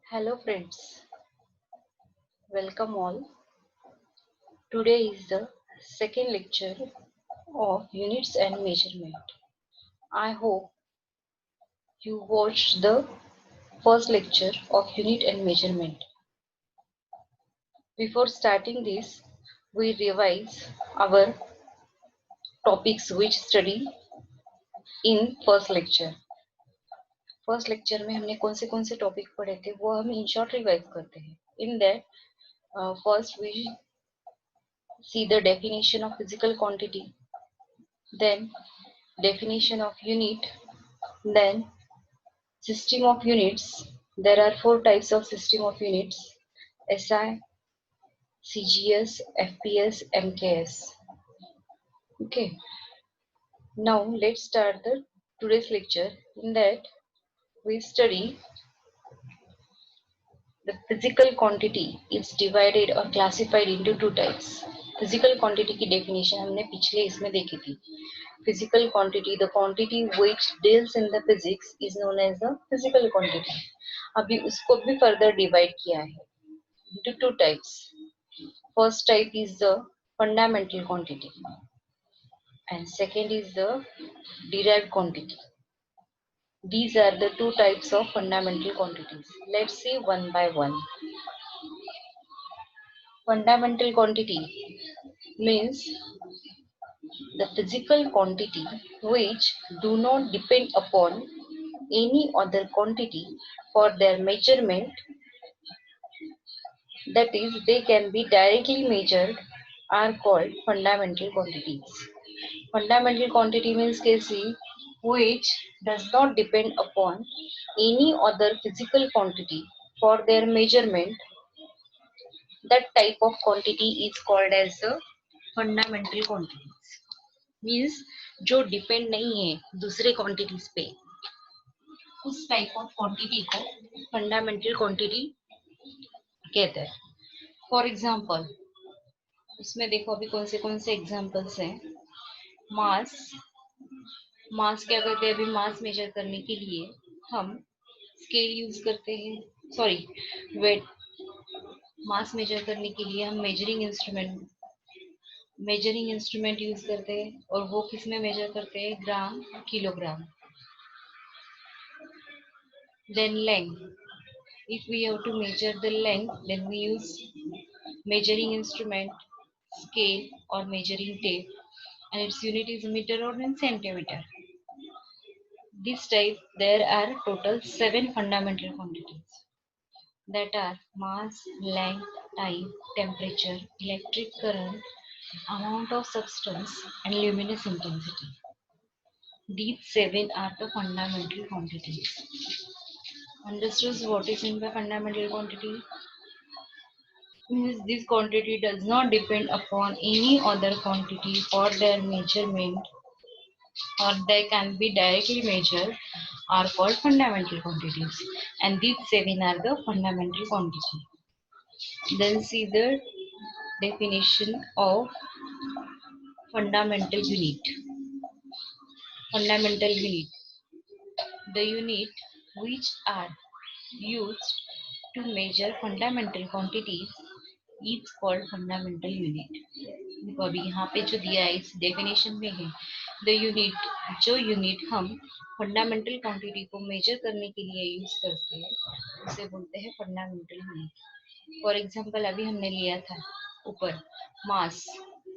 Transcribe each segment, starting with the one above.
Hello friends, welcome all. Today is the second lecture of units and measurement. I hope you watched the first lecture of unit and measurement. Before starting this, we revise our topics which study in first lecture. First lecture में हमने कौन से topic पढ़े थे वो हम in short revise करते हैं. In that first we see the definition of physical quantity, then definition of unit, then system of units. There are four types of system of units: SI, CGS, FPS, MKS. Okay. Now let's start the today's lecture. In that we study the physical quantity is divided or classified into two types. Physical quantity की definition हमने पिछले इसमें देखी थी. Physical quantity, the quantity which deals in the physics is known as the physical quantity. अभी उसको भी further divide किया है into two types. First type is the fundamental quantity and second is the derived quantity. These are the two types of fundamental quantities. Let's see one by one. Fundamental quantity means the physical quantity which do not depend upon any other quantity for their measurement, that is they can be directly measured, are called fundamental quantities. Fundamental quantity means KC which does not depend upon any other physical quantity for their measurement. That type of quantity is called as the fundamental quantities. Means जो depend नहीं है दूसरे quantities पे, उस type of quantity को fundamental quantity कहते हैं. For example इसमें देखो अभी कौन से एग्जांपल्स हैं. मास. मास क्या करते हैं, अभी मास मेजर करने के लिए हम स्केल यूज करते हैं. Sorry, wait. मास मेजर करने के लिए हम मेजरिंग इंस्ट्रूमेंट यूज करते हैं और वो किस में मेजर करते हैं, ग्राम, kilogram. Then length. If we have to measure the length, then we use measuring instrument, scale or measuring tape, and its unit is meter or in centimeter. This type there are total 7 fundamental quantities that are mass, length, time, temperature, electric current, amount of substance, and luminous intensity. These 7 are the fundamental quantities. Understood what is meant by fundamental quantity? Means this quantity does not depend upon any other quantity for their measurement, or they can be directly measured, are called fundamental quantities, and these 7 are the fundamental quantity. Then see the definition of fundamental unit. Fundamental unit, the unit which are used to measure fundamental quantities is called fundamental unit. देखो अभी यहाँ पे जो दिया है इस definition में है, द यूनिट, जो यूनिट हम फंडामेंटल क्वांटिटी को मेजर करने के लिए यूज करते हैं उसे बोलते हैं फंडामेंटल यूनिट. फॉर एग्जांपल अभी हमने लिया था ऊपर मास.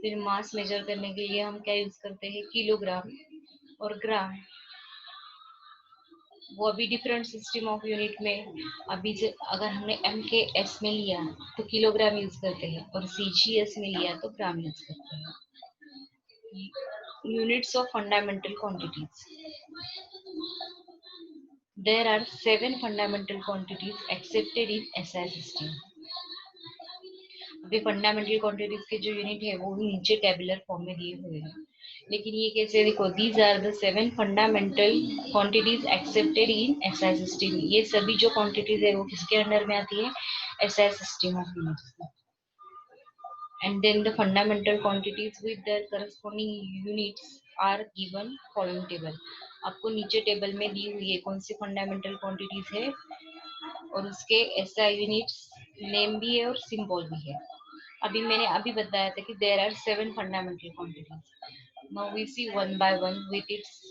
फिर मास मेजर करने के लिए हम क्या यूज करते हैं, किलोग्राम और ग्राम. वो अभी डिफरेंट सिस्टम ऑफ यूनिट में, अभी अगर हमने MKS में लिया तो किलोग्राम यूज करते हैं और CGS में लिया तो ग्राम यूज करते हैं. Units of fundamental quantities. There are 7 fundamental quantities accepted in SI system. अभी फंडामेंटल क्वांटिटीज के जो यूनिट है वो नीचे टेबुलर फॉर्म में दिए हुए हैं, लेकिन ये कैसे, देखो these are the 7 fundamental quantities accepted in SI system. ये सभी जो क्वांटिटीज है वो किसके अंडर में आती है, SI system of units. And then the fundamental quantities with their corresponding units are given following table. आपको नीचे टेबल में दी हुई है कौन सी फंडामेंटल क्वांटिटीज है, और उसके SI यूनिट्स नेम भी है और सिंबल भी है। अभी मैंने अभी बताया था कि there are 7 fundamental quantities. Now we see one by one with its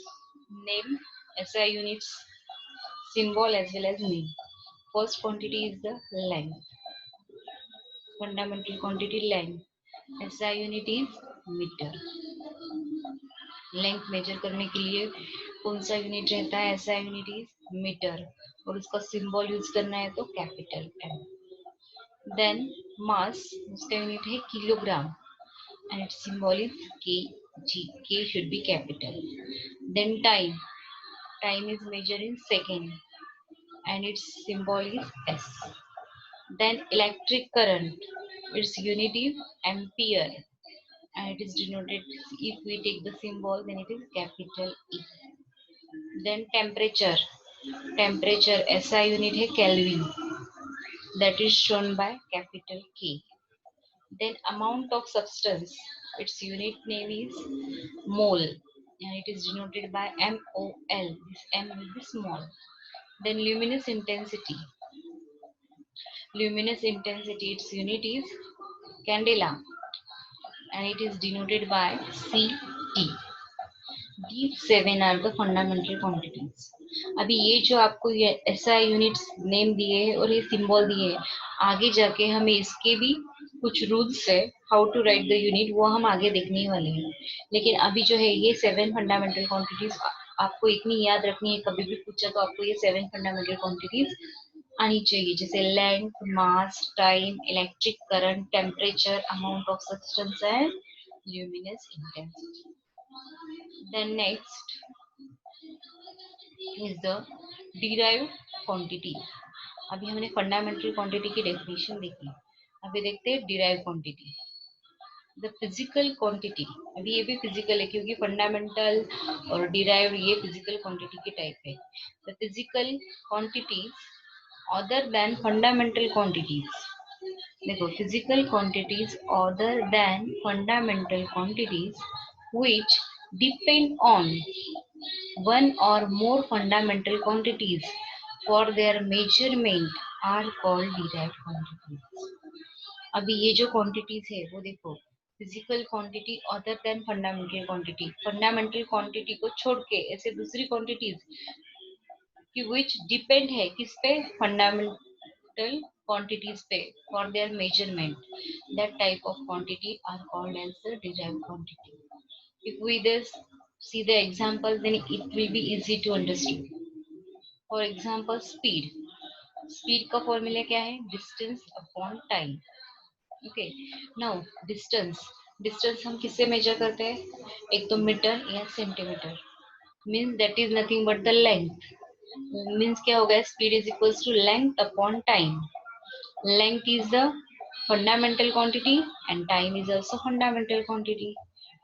name, SI units, symbol as well as name. First quantity is the length. Fundamental quantity length. SI unit is meter. Length major करने के लिए कौन सा unit रहता है? SI unit is metre और उसका symbol use करना है तो कैपिटल M. देन मास, उसका यूनिट है kilogram and its symbol is kg. K should be capital. Then time is measured in second and its symbol is S. Then electric current, its unit is ampere and it is denoted, if we take the symbol then it is capital E. Then temperature SI unit है Kelvin, that is shown by capital K. Then amount of substance, its unit name is mole and it is denoted by MOL. This M will be small. Then luminous intensity, its unit is candela and it is denoted by CT. These 7 are the fundamental quantities. अभी ये जो आपको ये SI units name दिए हैं और ये symbol दिए हैं, आगे जाके हमें इसके भी कुछ रूल्स है how to write the unit, वो हम आगे देखने वाले हैं। लेकिन अभी जो है ये 7 फंडामेंटल क्वांटिटीज आपको इतनी याद रखनी है, कभी भी पूछा तो आपको ये 7 फंडामेंटल क्वांटिटीज आनी चाहिए, जैसे length, mass, time, electric current, temperature, amount of substance and luminous intensity. Then next is the derived quantity. अभी हमने फंडामेंटल क्वांटिटी की डेफिनेशन देखी, अभी देखते हैं derive quantity. The physical quantity, अभी ये भी फिजिकल है क्योंकि फंडामेंटल और डिराइव ये फिजिकल क्वांटिटी के टाइप है. The physical quantities other than fundamental quantities. देखो, physical quantities other than fundamental quantities which depend on one or more fundamental quantities for their measurement are called derived quantities. अभी ये जो quantities है वो देखो, physical quantity other than fundamental quantity, fundamental quantity को छोड़ के ऐसे दूसरी क्वांटिटीज कि which डिपेंड है किस पे? फंडामेंटल quantities पे for their measurement, that type of quantity are called as the derived quantity. If we just see the example, then it will be easy to understand. For example, speed. Speed का formula क्या है? Distance upon time. Okay. Now distance हम किससे measure करते हैं? एक तो metre या centimetre. Means that is nothing but the length. Means क्या होगा? Speed is equals to length upon time. Length is the fundamental quantity and time is also fundamental quantity.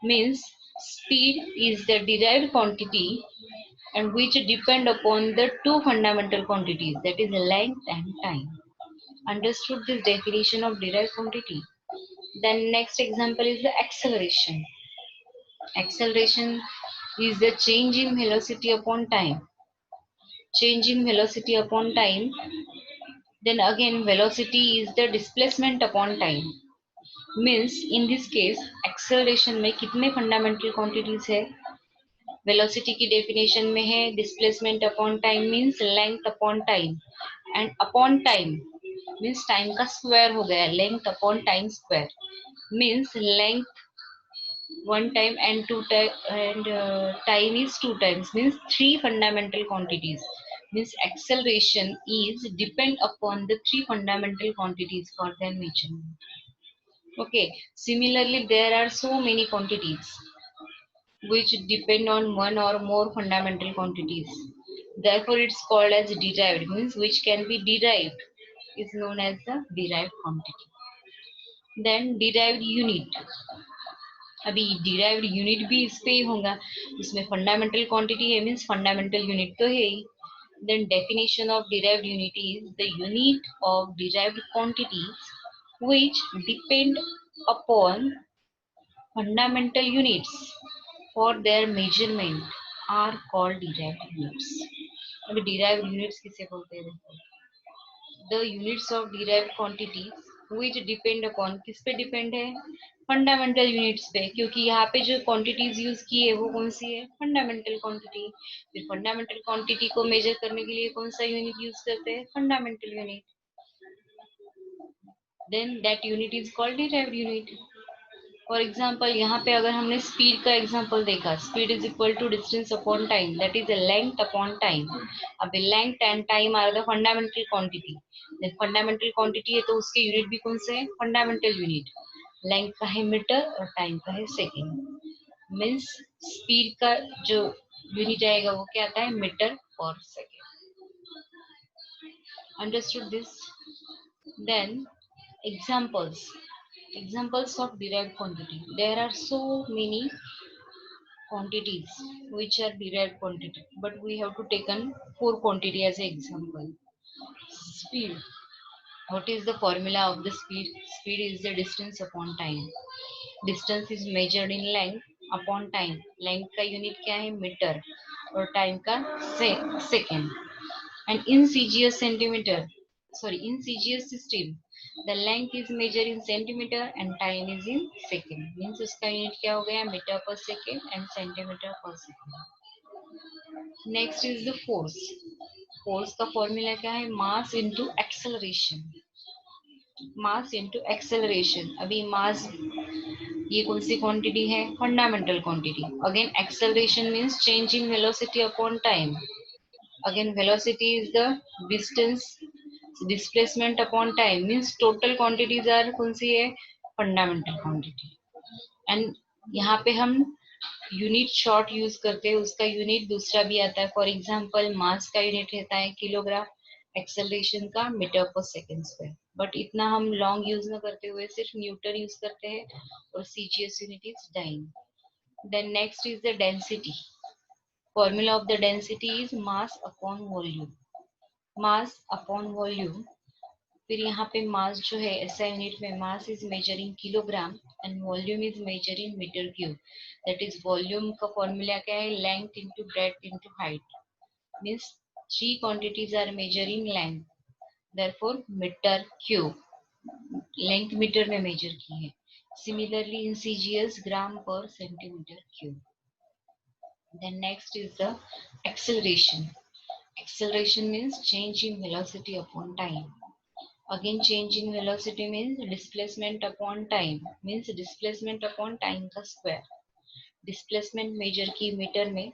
Means speed is the derived quantity and which depend upon the two fundamental quantities, that is length and time. Understood this definition of derived quantity? Then next example is the acceleration. Acceleration is the change in velocity upon time. Change in velocity upon time. Then again velocity is the displacement upon time. Means in this case acceleration में कितने fundamental quantities है? Velocity की definition में है displacement upon time means length upon time and upon time means time का square हो गया, length upon time square means length one time and time is two times means three fundamental quantities means acceleration is depend upon the three fundamental quantities for their measurement. Okay, similarly there are so many quantities which depend on one or more fundamental quantities. Therefore, it's called as derived, means which can be derived, is known as the derived quantity. Then derived unit. अभी derived unit भी इस पे ही होगा, इसमें fundamental quantity है means fundamental unit तो है ही. Then definition of derived unit is the unit of derived quantities which depend upon fundamental units for their measurement are called derived units. अभी derived units किसे बोलते हैं देखो. The units of derived quantity which depend upon, किस पे depend है, fundamental units पे, क्योंकि यहाँ पे जो क्वांटिटीज यूज की है वो कौन सी है, फंडामेंटल क्वांटिटी। फिर फंडामेंटल क्वांटिटी को मेजर करने के लिए कौन सा यूनिट यूज करते हैं, fundamental unit. Then that unit is called derived unit. For example यहाँ पे अगर हमने स्पीड का एग्जाम्पल देखा, speed is equal to distance upon time, that is length upon time. अब length and time are the fundamental quantity. Fundamental quantity है तो उसके यूनिट भी कौन से हैं, फंडामेंटल यूनिट। लेंथ का है मीटर और टाइम का है सेकेंड। मीन्स स्पीड का जो यूनिट आएगा वो क्या आता है, मीटर पर second. Understood this? Then examples of derived quantity. There are so many quantities which are derived quantity, but we have to take on four quantity as an example. Speed. What is the formula of the speed? Speed is the distance upon time. Distance is measured in length upon time. Length का unit क्या है, metre, और time का second. And in CGS centimeter, sorry, in CGS system, the length is measured in centimeter and time is in second. Means उसका unit क्या हो गया, metre per second and centimeter per second. Next is the force. Force का formula क्या है, mass into acceleration. Mass into acceleration. अभी mass ये कौन सी क्वांटिटी है, fundamental quantity. Again acceleration means change in velocity upon time. Again velocity is the distance, displacement upon time, means total quantities are कौन सी है, फंडामेंटल क्वांटिटी। एंड यहाँ पे हम यूनिट शॉर्ट यूज करते हैं, उसका यूनिट दूसरा भी आता है। फॉर एग्जाम्पल मास का यूनिट रहता है किलोग्राम, एक्सेलरेशन का मीटर पर सेकेंड स्क्वायर। बट इतना हम लॉन्ग यूज न करते हुए सिर्फ न्यूटन यूज करते हैं, और CGS unit is dyne. Then next is the density. Formula of the density is mass upon volume. Mass upon volume. फिर यहाँ पे मास जो है ऐसा यूनिट में, mass is measure in kilogram and volume is measure in metre cube. That is volume का formula क्या है, length into breadth into height. Means three quantities are measure in length, therefore metre cube, length metre में major की है। Similarly in CGS ग्राम पर centimetre cube. Then next is the acceleration. Acceleration means change in velocity upon time. Again change in velocity means displacement upon time, means displacement upon time का square. Displacement measure की metre में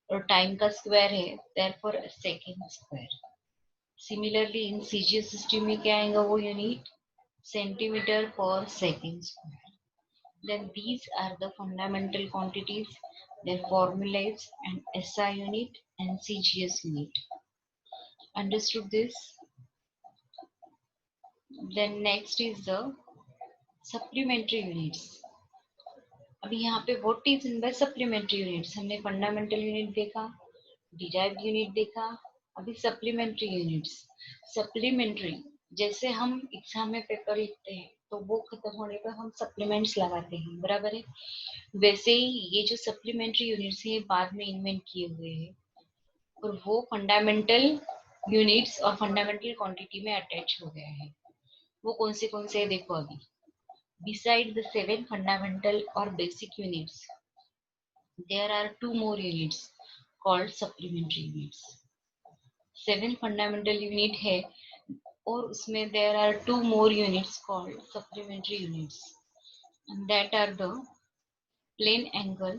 और time का square है, therefore second square. Similarly in CGS system में क्या आएगा वो unit, centimeter per second square. Then these are the fundamental quantities, their formulas and SI unit and CGS unit. Understood this? Then next is the supplementary units. अभी यहाँ पे what is in by supplementary units? हमने fundamental unit देखा, derived unit देखा, अभी supplementary units. Supplementary जैसे हम exam में पेपर लिखते हैं तो वो खत्म होने पर हम सप्लीमेंट्स लगाते हैं, बराबर है। वैसे ही ये जो सप्लीमेंट्री यूनिट्स हैं बाद में इन्वेंट किए हुए हैं, और वो फंडामेंटल यूनिट्स और फंडामेंटल क्वांटिटी में अटैच हो गया है। वो कौन से है देखो अभी। बिसाइड द 7 फंडामेंटल और basic units, there are 2 more units called supplementary units. 7 fundamental unit है और उसमें there are 2 more units called supplementary units, and that are the plane angle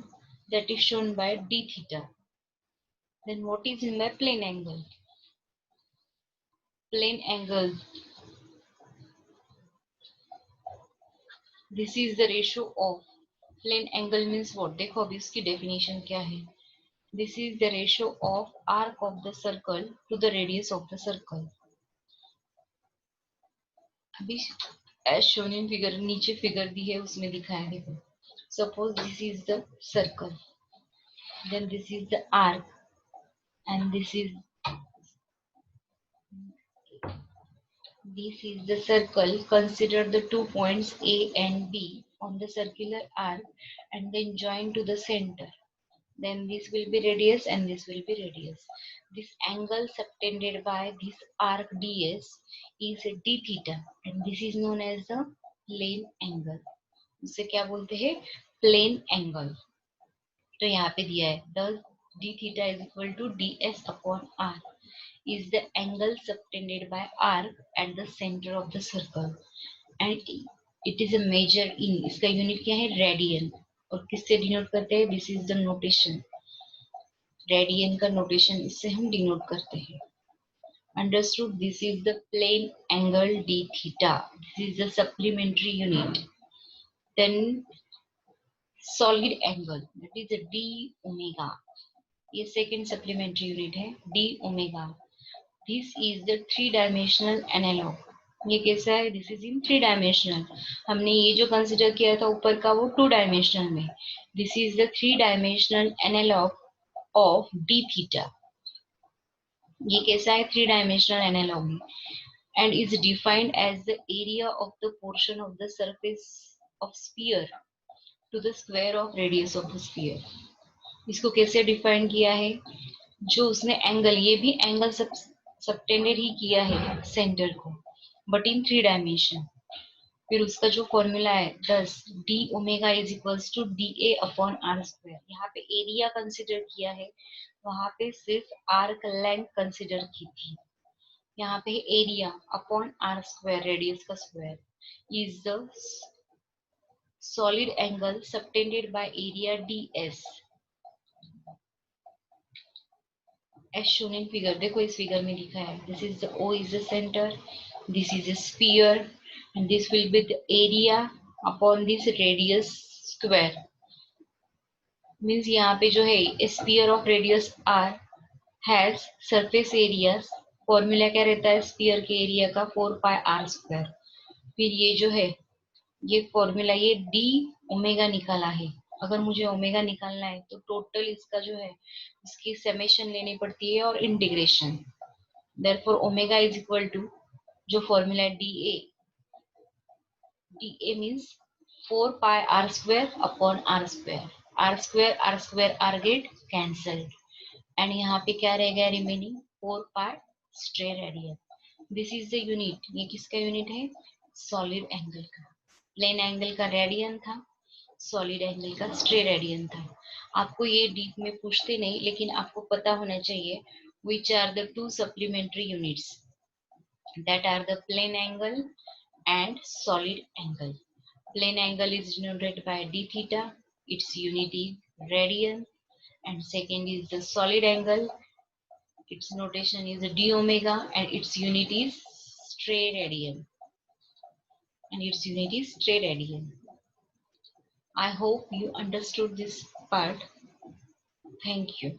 that is shown by d theta. Then what is in by plane angle? Plane angle, this is the ratio of, plane angle means what, देखो अभी इसकी definition क्या है। This is the ratio of arc of the circle to the radius of the circle. अभी as shown in figure, नीचे figure दी है उसमें दिखा है देखो। Suppose this is the circle, then this is the arc, and this is the circle. Consider the 2 points A and B on the circular arc and then join to the center. then this will be radius and this will be radius. This angle subtended by this arc ds is d theta and this is known as the plane angle. इसे क्या बोलते हैं? Plane angle. तो यहाँ पे दिया है the d theta is equal to ds upon r is the angle subtended by arc at the center of the circle and it is a measure in. इसका यूनिट क्या है? रेडियन. और किससे डिनोट करते हैं? This is the notation. Radian का notation इससे हम डिनोट करते हैं. Understood? This is the plane angle d theta. This is the supplementary unit. Then solid angle, that is d omega. ये second supplementary unit है, d omega. This is the three dimensional analog. ये कैसा है? This is in three dimensional. हमने ये जो consider किया था ऊपर का वो टू डायमेंशनल में. This is the three dimensional analog of d theta. ये कैसा है? Three dimensional analogue and is defined as the area of the portion of the surface of sphere to the square of radius of the sphere. इसको कैसे define किया है? जो उसने angle, ये भी एंगल सबटेंडेड ही किया है सेंटर को, बट इन थ्री डायमेंशन. फिर उसका जो फॉर्मूला है 10 d omega is equals to d A upon are square. यहाँ पे एरिया कंसिडर किया है, वहां पे सिर्फ आर्क लेंथ कंसिडर की थी. यहाँ पे area upon are square, radius का square, is the solid angle subtended by area ds as shown in figure. देखो इस फिगर में लिखा है this is the O is the centre, this is a sphere and this will be the area upon this radius square. Means यहाँ पे जो है sphere of radius r has surface area. Formula क्या रहता है स्फीयर के area का? 4 pi R square. फिर ये जो है ये फॉर्मूला, ये डी ओमेगा निकाला है. अगर मुझे ओमेगा निकालना है तो टोटल इसका जो है इसकी समेशन लेनी पड़ती है और integration. Therefore omega is equal to जो फॉर्मूला है D A means 4 pi R square upon are square. R square R get cancelled and यहाँ पे क्या रह गया remaining? 4 pi steradian. This is the unit. ये किसका यूनिट है? सॉलिड एंगल का. प्लेन एंगल का रेडियन था, सॉलिड एंगल का स्ट्रे रेडियन था. आपको ये डीप में पूछते नहीं, लेकिन आपको पता होना चाहिए which are the two supplementary units that are the plane angle and solid angle. Plane angle is denoted by d theta, its unit is radian, and second is the solid angle, its notation is d omega and its unit is stray radian. I hope you understood this part. Thank you.